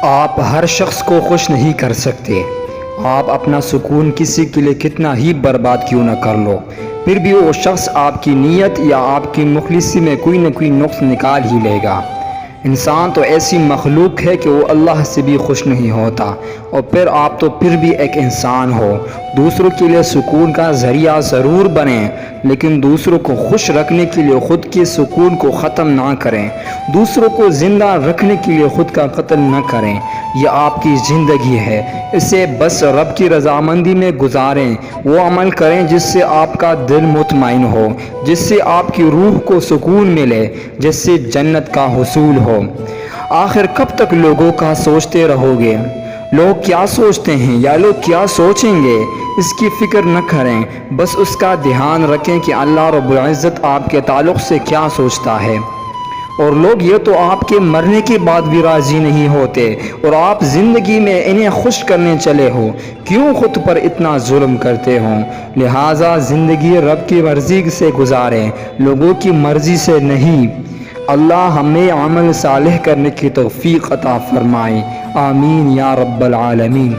آپ ہر شخص کو خوش نہیں کر سکتے۔ آپ اپنا سکون کسی کے لیے کتنا ہی برباد کیوں نہ کر لو، پھر بھی وہ شخص آپ کی نیت یا آپ کی مخلصی میں کوئی نہ کوئی نقص نکال ہی لے گا۔ انسان تو ایسی مخلوق ہے کہ وہ اللہ سے بھی خوش نہیں ہوتا، اور پھر آپ تو پھر بھی ایک انسان ہو۔ دوسروں کے لیے سکون کا ذریعہ ضرور بنیں، لیکن دوسروں کو خوش رکھنے کے لیے خود کے سکون کو ختم نہ کریں۔ دوسروں کو زندہ رکھنے کے لیے خود کا قتل نہ کریں۔ یہ آپ کی زندگی ہے، اسے بس رب کی رضامندی میں گزاریں۔ وہ عمل کریں جس سے آپ کا دل مطمئن ہو، جس سے آپ کی روح کو سکون ملے، جس سے جنت کا حصول ہو۔ آخر کب تک لوگوں کا سوچتے رہو گے؟ لوگ کیا سوچتے ہیں یا لوگ کیا سوچیں گے، اس کی فکر نہ کریں۔ بس اس کا دھیان رکھیں کہ اللہ رب العزت آپ کے تعلق سے کیا سوچتا ہے۔ اور لوگ یہ تو آپ کے مرنے کے بعد بھی راضی نہیں ہوتے، اور آپ زندگی میں انہیں خوش کرنے چلے ہو۔ کیوں خود پر اتنا ظلم کرتے ہو؟ لہٰذا زندگی رب کی مرضی سے گزاریں، لوگوں کی مرضی سے نہیں۔ اللہ ہمیں عمل صالح کرنے کی توفیق عطا فرمائے، آمین یا رب العالمین۔